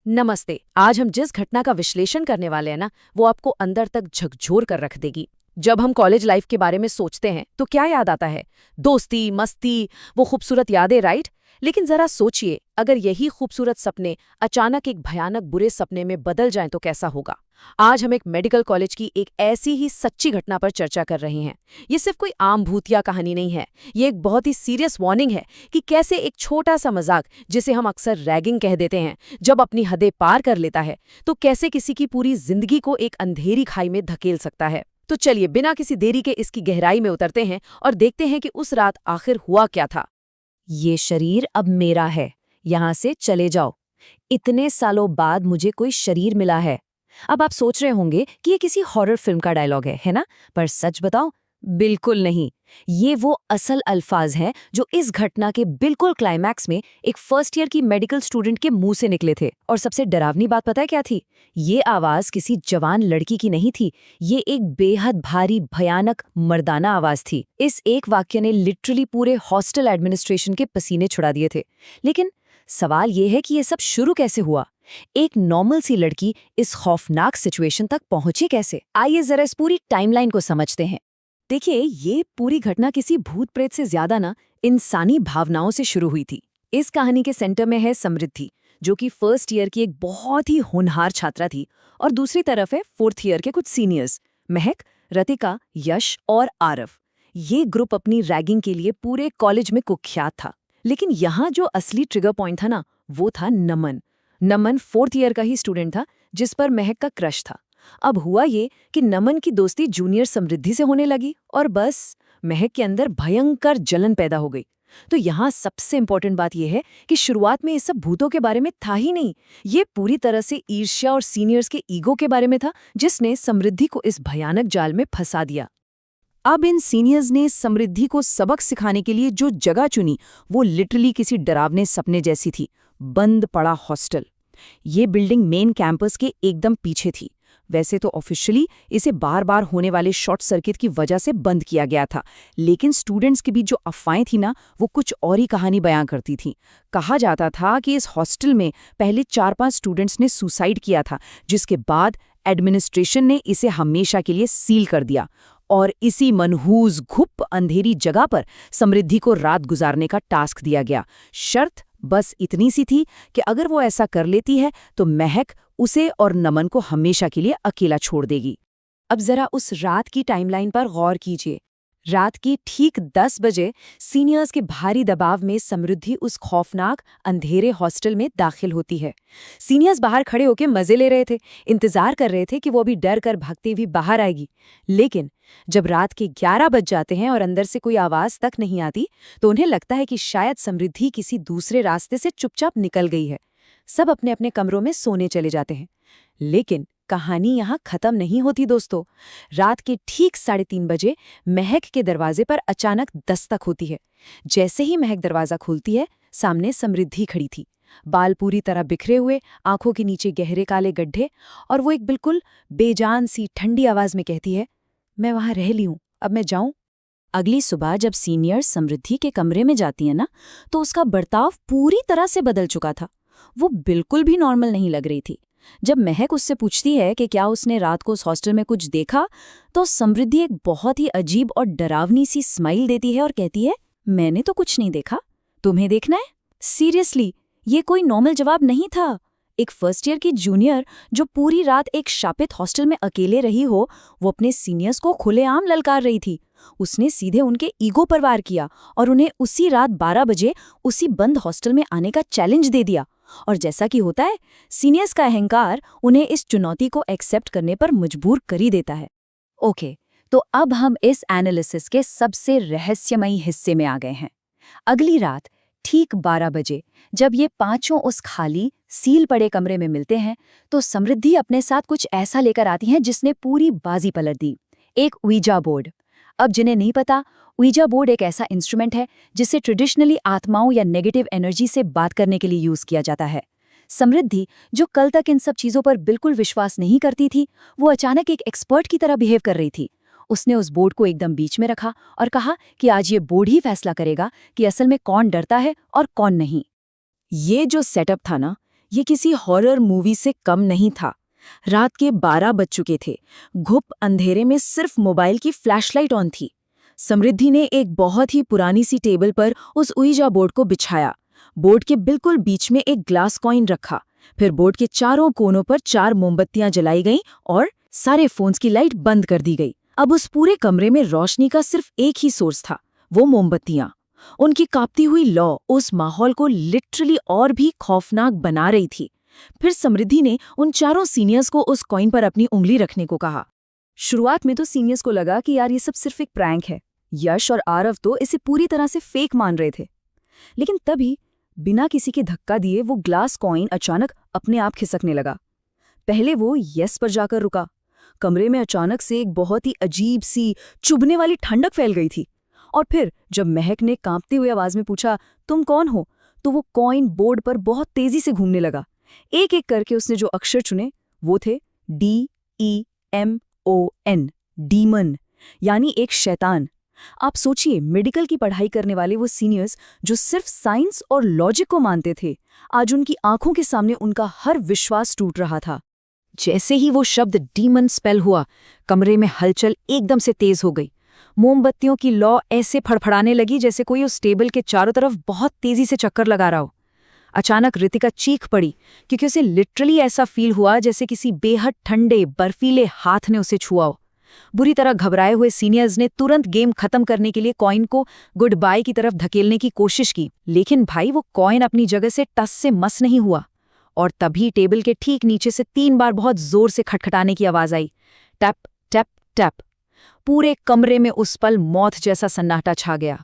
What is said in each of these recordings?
नमस्ते। आज हम जिस घटना का विश्लेषण करने वाले हैं ना, वो आपको अंदर तक झकझोर कर रख देगी। जब हम कॉलेज लाइफ के बारे में सोचते हैं तो क्या याद आता है? दोस्ती, मस्ती, वो खूबसूरत यादें, राइट? लेकिन जरा सोचिए, अगर यही खूबसूरत सपने अचानक एक भयानक बुरे सपने में बदल जाएं तो कैसा होगा? आज हम एक मेडिकल कॉलेज की एक ऐसी ही सच्ची घटना पर चर्चा कर रहे हैं। ये सिर्फ कोई आम भूतिया कहानी नहीं है, ये एक बहुत ही सीरियस वार्निंग है कि कैसे एक छोटा सा मजाक, जिसे हम अक्सर रैगिंग कह देते हैं, जब अपनी हदें पार कर लेता है तो कैसे किसी की पूरी जिंदगी को एक अंधेरी खाई में धकेल सकता है। तो चलिए बिना किसी देरी के इसकी गहराई में उतरते हैं और देखते हैं कि उस रात आखिर हुआ क्या था। ये शरीर अब मेरा है, यहाँ से चले जाओ। इतने सालों बाद मुझे कोई शरीर मिला है। अब आप सोच रहे होंगे कि ये किसी हॉरर फिल्म का डायलॉग है ना? पर सच बताओ, बिल्कुल नहीं। ये वो असल अल्फाज हैं जो इस घटना के बिल्कुल क्लाइमैक्स में एक फर्स्ट ईयर की मेडिकल स्टूडेंट के मुंह से निकले थे। और सबसे डरावनी बात पता है क्या थी? ये आवाज किसी जवान लड़की की नहीं थी, ये एक बेहद भारी भयानक मर्दाना आवाज थी। इस एक वाक्य ने लिटरली पूरे हॉस्टल एडमिनिस्ट्रेशन के पसीने छुड़ा दिए थे। लेकिन सवाल ये है कि ये सब शुरू कैसे हुआ? एक नॉर्मल सी लड़की इस खौफनाक सिचुएशन तक पहुंची कैसे? आइए जरा इस पूरी टाइमलाइन को समझते हैं। देखिए, ये पूरी घटना किसी भूत प्रेत से ज्यादा ना इंसानी भावनाओं से शुरू हुई थी। इस कहानी के सेंटर में है समृद्धि, जो कि फर्स्ट ईयर की एक बहुत ही होनहार छात्रा थी, और दूसरी तरफ है फोर्थ ईयर के कुछ सीनियर्स, महक, रतिका, यश और आरव। ये ग्रुप अपनी रैगिंग के लिए पूरे कॉलेज में कुख्यात था। लेकिन यहाँ जो असली ट्रिगर पॉइंट था ना, वो था नमन। नमन फोर्थ ईयर का ही स्टूडेंट था, जिस पर महक का क्रश था। अब हुआ ये कि नमन की दोस्ती जूनियर समृद्धि से होने लगी और बस महक के अंदर भयंकर जलन पैदा हो गई। तो यहाँ सबसे इंपॉर्टेंट बात यह है कि शुरुआत में ये सब भूतों के बारे में था ही नहीं। ये पूरी तरह से ईर्ष्या और सीनियर्स के ईगो के बारे में था, जिसने समृद्धि को इस भयानक जाल में फंसा दिया। अब इन सीनियर्स ने समृद्धि को सबक सिखाने के लिए जो जगह चुनी, वो लिटरली किसी डरावने सपने जैसी थी। बंद पड़ा हॉस्टल। ये बिल्डिंग मेन कैंपस के एकदम पीछे थी। वैसे तो ऑफिशियली इसे बार बार होने वाले शॉर्ट सर्किट की वजह से बंद किया गया था, लेकिन स्टूडेंट्स की बीच जो अफवाहें थी ना, वो कुछ और ही कहानी बयां करती थी। कहा जाता था कि इस हॉस्टल में पहले 4-5 स्टूडेंट्स ने सुसाइड किया था, जिसके बाद एडमिनिस्ट्रेशन ने इसे हमेशा के लिए सील कर दिया। और इसी मनहूस घुप अंधेरी जगह पर समृद्धि को रात गुजारने का टास्क दिया गया। शर्त बस इतनी सी थी कि अगर वो ऐसा कर लेती है तो महक उसे और नमन को हमेशा के लिए अकेला छोड़ देगी। अब जरा उस रात की टाइमलाइन पर गौर कीजिए। रात की ठीक 10 बजे सीनियर्स के भारी दबाव में समृद्धि उस खौफनाक अंधेरे हॉस्टल में दाखिल होती है। सीनियर्स बाहर खड़े होकर मजे ले रहे थे, इंतजार कर रहे थे कि वो अभी डर कर भागती हुई बाहर आएगी। लेकिन जब रात के 11 बज जाते हैं और अंदर से कोई आवाज तक नहीं आती, तो उन्हें लगता है कि शायद समृद्धि किसी दूसरे रास्ते से चुपचाप निकल गई है। सब अपने अपने कमरों में सोने चले जाते हैं। लेकिन कहानी यहाँ खत्म नहीं होती दोस्तों। रात के ठीक 3:30 बजे महक के दरवाजे पर अचानक दस्तक होती है। जैसे ही महक दरवाजा खोलती है, सामने समृद्धि खड़ी थी। बाल पूरी तरह बिखरे हुए, आंखों के नीचे गहरे काले गड्ढे, और वो एक बिल्कुल बेजान सी ठंडी आवाज में कहती है, मैं वहां रह ली हूं, अब मैं जाऊं? अगली सुबह जब सीनियर समृद्धि के कमरे में जाती है ना, तो उसका बर्ताव पूरी तरह से बदल चुका था। वो बिल्कुल भी नॉर्मल नहीं लग रही थी। जब महक उससे पूछती है कि क्या उसने रात को उस हॉस्टल में कुछ देखा, तो समृद्धि एक बहुत ही अजीब और डरावनी सी स्माइल देती है और कहती है, मैंने तो कुछ नहीं देखा, तुम्हें देखना है? सीरियसली, ये कोई नॉर्मल जवाब नहीं था। एक फर्स्ट ईयर की जूनियर जो पूरी रात एक शापित हॉस्टल में अकेले रही हो, वो अपने सीनियर्स को खुलेआम ललकार रही थी। उसने सीधे उनके ईगो पर वार किया और उन्हें उसी रात 12 बजे उसी बंद हॉस्टल में आने का चैलेंज दे दिया। और जैसा कि होता है, सीनियर्स का अहंकार उन्हें इस चुनौती को एक्सेप्ट करने पर मजबूर कर ही देता है। ओके, तो अब हम इस एनालिसिस के सबसे रहस्यमयी हिस्से में आ गए हैं। अगली रात ठीक 12 बजे जब ये पांचों उस खाली सील पड़े कमरे में मिलते हैं, तो समृद्धि अपने साथ कुछ ऐसा लेकर आती हैं जिसने पूरी बाजी पलट दी। एक ऊइजा बोर्ड। अब जिन्हें नहीं पता, ऊइजा बोर्ड एक ऐसा इंस्ट्रूमेंट है जिसे ट्रेडिशनली आत्माओं या नेगेटिव एनर्जी से बात करने के लिए यूज किया जाता है। समृद्धि, जो कल तक इन सब चीजों पर बिल्कुल विश्वास नहीं करती थी, वो अचानक एक एक्सपर्ट की तरह बिहेव कर रही थी। उसने उस बोर्ड को एकदम बीच में रखा और कहा कि आज ये बोर्ड ही फैसला करेगा कि असल में कौन डरता है और कौन नहीं। ये जो सेटअप था ना, ये किसी हॉरर मूवी से कम नहीं था। रात के 12 बज चुके थे। घुप अंधेरे में सिर्फ मोबाइल की फ्लैशलाइट ऑन थी। समृद्धि ने एक बहुत ही पुरानी सी टेबल पर उस उइजा बोर्ड को बिछाया। बोर्ड के बिल्कुल बीच में एक ग्लास कॉइन रखा। फिर बोर्ड के चारों कोनों पर 4 मोमबत्तियां जलाई गईं और सारे फोन्स की लाइट बंद कर दी गई। अब उस पूरे कमरे में रोशनी का सिर्फ एक ही सोर्स था, वो मोमबत्तियां। उनकी कांपती हुई लौ उस माहौल को लिटरली और भी खौफनाक बना रही थी। फिर समृद्धि ने उन चारों सीनियर्स को उस कॉइन पर अपनी उंगली रखने को कहा। शुरुआत में तो सीनियर्स को लगा कि यार ये सब सिर्फ एक प्रैंक है। यश और आरव तो इसे पूरी तरह से फेक मान रहे थे। लेकिन तभी बिना किसी के धक्का दिए वो ग्लास कॉइन अचानक अपने आप खिसकने लगा। पहले वो यस पर जाकर रुका। कमरे में अचानक से एक बहुत ही अजीब सी चुभने वाली ठंडक फैल गई थी। और फिर जब महक ने कांपती हुई आवाज में पूछा, तुम कौन हो, तो वो कॉइन बोर्ड पर बहुत तेजी से घूमने लगा। एक एक करके उसने जो अक्षर चुने वो थे DEMON, डीमन, यानी एक शैतान। आप सोचिए, मेडिकल की पढ़ाई करने वाले वो सीनियर्स जो सिर्फ साइंस और लॉजिक को मानते थे, आज उनकी आंखों के सामने उनका हर विश्वास टूट रहा था। जैसे ही वो शब्द डीमन स्पेल हुआ, कमरे में हलचल एकदम से तेज हो गई। मोमबत्तियों की लौ ऐसे फड़फड़ाने लगी जैसे कोई उस टेबल के चारों तरफ बहुत तेजी से चक्कर लगा रहा हो। अचानक रितिका चीख पड़ी, क्योंकि उसे लिटरली ऐसा फील हुआ जैसे किसी बेहद ठंडे बर्फीले हाथ ने उसे छुआ हो। बुरी तरह घबराए हुए सीनियर्स ने तुरंत गेम खत्म करने के लिए कॉइन को गुड बाय की तरफ धकेलने की कोशिश की, लेकिन भाई वो कॉइन अपनी जगह से टस से मस नहीं हुआ। और तभी टेबल के ठीक नीचे से 3 बार बहुत जोर से खटखटाने की आवाज आई। Tap tap tap. पूरे कमरे में उस पल मौत जैसा सन्नाटा छा गया।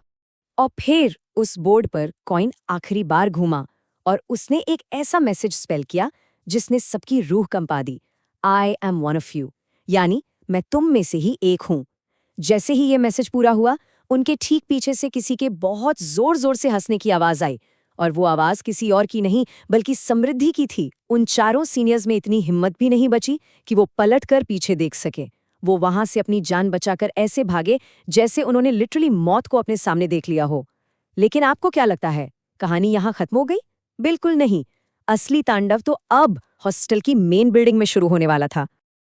और फिर उस बोर्ड पर कॉइन आखिरी बार घूमा और उसने एक ऐसा मैसेज स्पेल किया जिसने सबकी रूह कंपा दी। I am one of you, यानी मैं तुम में से ही एक हूं। जैसे ही ये मैसेज पूरा हुआ, उनके ठीक पीछे से किसी के बहुत जोर जोर से हंसने की आवाज आई, और वो आवाज किसी और की नहीं बल्कि समृद्धि की थी। उन चारों सीनियर्स में इतनी हिम्मत भी नहीं बची कि वो पलट कर पीछे देख सके। वो वहां से अपनी जान बचाकर ऐसे भागे जैसे उन्होंने लिटरली मौत को अपने सामने देख लिया हो। लेकिन आपको क्या लगता है, कहानी यहां खत्म हो गई? बिल्कुल नहीं। असली तांडव तो अब हॉस्टल की मेन बिल्डिंग में शुरू होने वाला था।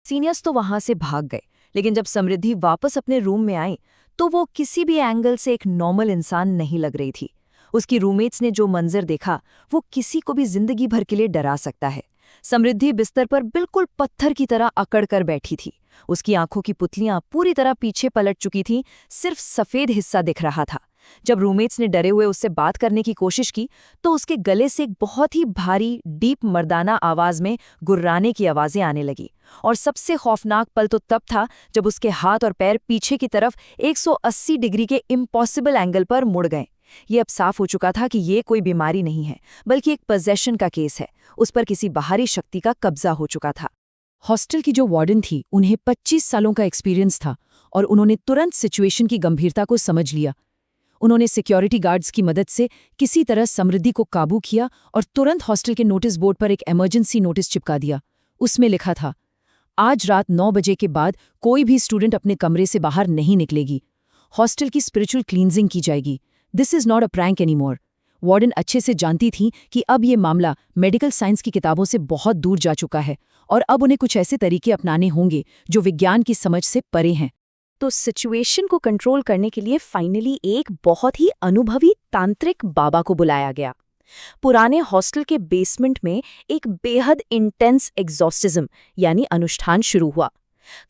सीनियर्स तो वहां से भाग गए, लेकिन जब समृद्धि वापस अपने रूम में आई तो वो किसी भी एंगल से एक नॉर्मल इंसान नहीं लग रही थी। उसकी रूममेट्स ने जो मंजर देखा वो किसी को भी जिंदगी भर के लिए डरा सकता है। समृद्धि बिस्तर पर बिल्कुल पत्थर की तरह अकड़ कर बैठी थी। उसकी आंखों की पुतलियां पूरी तरह पीछे पलट चुकी थीं, सिर्फ सफेद हिस्सा दिख रहा था। जब रूममेट्स ने डरे हुए उससे बात करने की कोशिश की तो उसके गले से एक बहुत ही भारी डीप मर्दाना आवाज में गुर्राने की आवाजें आने लगी। और सबसे खौफनाक पल तो तब था जब उसके हाथ और पैर पीछे की तरफ 180 डिग्री के इम्पॉसिबल एंगल पर मुड़ गए। ये अब साफ हो चुका था कि ये कोई बीमारी नहीं है, बल्कि एक पोजेशन का केस है। उस पर किसी बाहरी शक्ति का कब्जा हो चुका था। हॉस्टल की जो वार्डन थी, उन्हें 25 सालों का एक्सपीरियंस था और उन्होंने तुरंत सिचुएशन की गंभीरता को समझ लिया। उन्होंने सिक्योरिटी गार्ड्स की मदद से किसी तरह समृद्धि को काबू किया और तुरंत हॉस्टल के नोटिस बोर्ड पर एक इमरजेंसी नोटिस चिपका दिया। उसमें लिखा था, आज रात 9 बजे के बाद कोई भी स्टूडेंट अपने कमरे से बाहर नहीं निकलेगी। हॉस्टल की स्पिरिचुअल क्लींजिंग की जाएगी। This is not a prank anymore. Warden अच्छे से जानती थी कि अब ये मामला मेडिकल साइंस की किताबों से बहुत दूर जा चुका है और अब उन्हें कुछ ऐसे तरीके अपनाने होंगे जो विज्ञान की समझ से परे हैं। तो सिचुएशन को कंट्रोल करने के लिए फाइनली एक बहुत ही अनुभवी तांत्रिक बाबा को बुलाया गया। पुराने हॉस्टल के बेसमेंट में एक बेहद इंटेंस एग्जॉस्टिज्म यानी अनुष्ठान शुरू हुआ।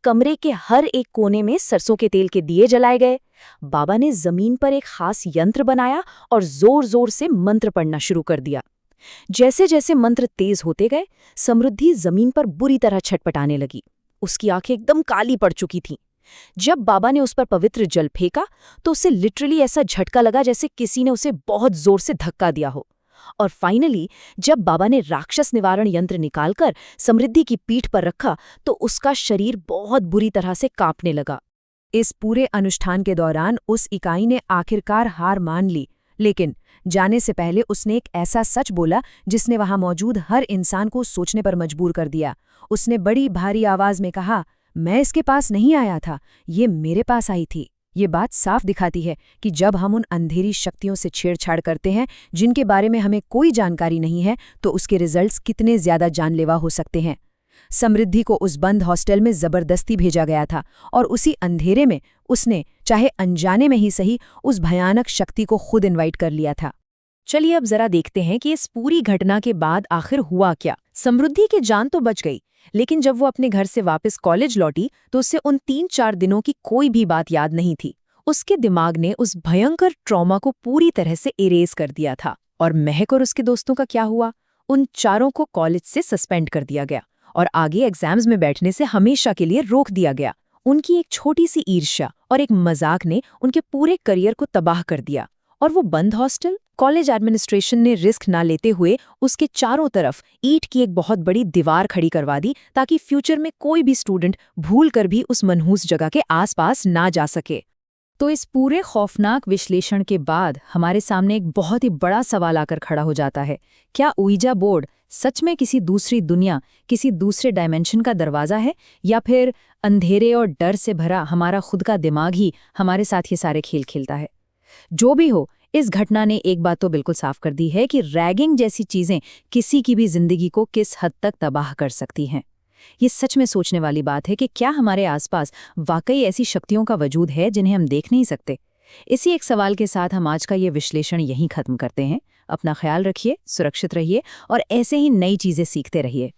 कमरे के हर एक कोने में सरसों के तेल के दिए जलाए गए। बाबा ने जमीन पर एक खास यंत्र बनाया और जोर जोर से मंत्र पढ़ना शुरू कर दिया। जैसे जैसे मंत्र तेज होते गए, समृद्धि जमीन पर बुरी तरह छटपटाने लगी। उसकी आंखें एकदम काली पड़ चुकी थीं। जब बाबा ने उस पर पवित्र जल फेंका तो उसे लिटरली ऐसा झटका लगा जैसे किसी ने उसे बहुत जोर से धक्का दिया हो। और फाइनली जब बाबा ने राक्षस निवारण यंत्र निकालकर समृद्धि की पीठ पर रखा तो उसका शरीर बहुत बुरी तरह से कांपने लगा। इस पूरे अनुष्ठान के दौरान उस इकाई ने आखिरकार हार मान ली, लेकिन जाने से पहले उसने एक ऐसा सच बोला जिसने वहां मौजूद हर इंसान को सोचने पर मजबूर कर दिया। उसने बड़ी भारी आवाज में कहा, मैं इसके पास नहीं आया था, ये मेरे पास आई थी। ये बात साफ दिखाती है कि जब हम उन अंधेरी शक्तियों से छेड़छाड़ करते हैं जिनके बारे में हमें कोई जानकारी नहीं है, तो उसके रिजल्ट्स कितने ज्यादा जानलेवा हो सकते हैं। समृद्धि को उस बंद हॉस्टल में जबरदस्ती भेजा गया था और उसी अंधेरे में उसने, चाहे अनजाने में ही सही, उस भयानक शक्ति को खुद इनवाइट कर लिया था। चलिए अब जरा देखते हैं कि इस पूरी घटना के बाद आखिर हुआ क्या। समृद्धि की जान तो बच गई, लेकिन जब वो अपने घर से वापस कॉलेज लौटी तो उससे उन 3-4 दिनों की कोई भी बात याद नहीं थी। उसके दिमाग ने उस भयंकर ट्रॉमा को पूरी तरह से इरेज कर दिया था। और महक और उसके दोस्तों का क्या हुआ? उन चारों को कॉलेज से सस्पेंड कर दिया गया और आगे एग्जाम्स में बैठने से हमेशा के लिए रोक दिया गया। उनकी एक छोटी सी ईर्ष्या और एक मजाक ने उनके पूरे करियर को तबाह कर दिया। और वो बंद हॉस्टल, कॉलेज एडमिनिस्ट्रेशन ने रिस्क ना लेते हुए उसके चारों तरफ ईंट की एक बहुत बड़ी दीवार खड़ी करवा दी ताकि फ्यूचर में कोई भी स्टूडेंट भूलकर भी उस मनहूस जगह के आसपास ना जा सके। तो इस पूरे खौफनाक विश्लेषण के बाद हमारे सामने एक बहुत ही बड़ा सवाल आकर खड़ा हो जाता है। क्या ouija बोर्ड सच में किसी दूसरी दुनिया, किसी दूसरे डायमेंशन का दरवाज़ा है, या फिर अंधेरे और डर से भरा हमारा खुद का दिमाग ही हमारे साथ ये सारे खेल खेलता है? जो भी हो, इस घटना ने एक बात तो बिल्कुल साफ कर दी है कि रैगिंग जैसी चीज़ें किसी की भी जिंदगी को किस हद तक तबाह कर सकती हैं। ये सच में सोचने वाली बात है कि क्या हमारे आसपास वाकई ऐसी शक्तियों का वजूद है जिन्हें हम देख नहीं सकते। इसी एक सवाल के साथ हम आज का ये विश्लेषण यहीं खत्म करते हैं। अपना ख्याल रखिए, सुरक्षित रहिए और ऐसे ही नई चीज़ें सीखते रहिए।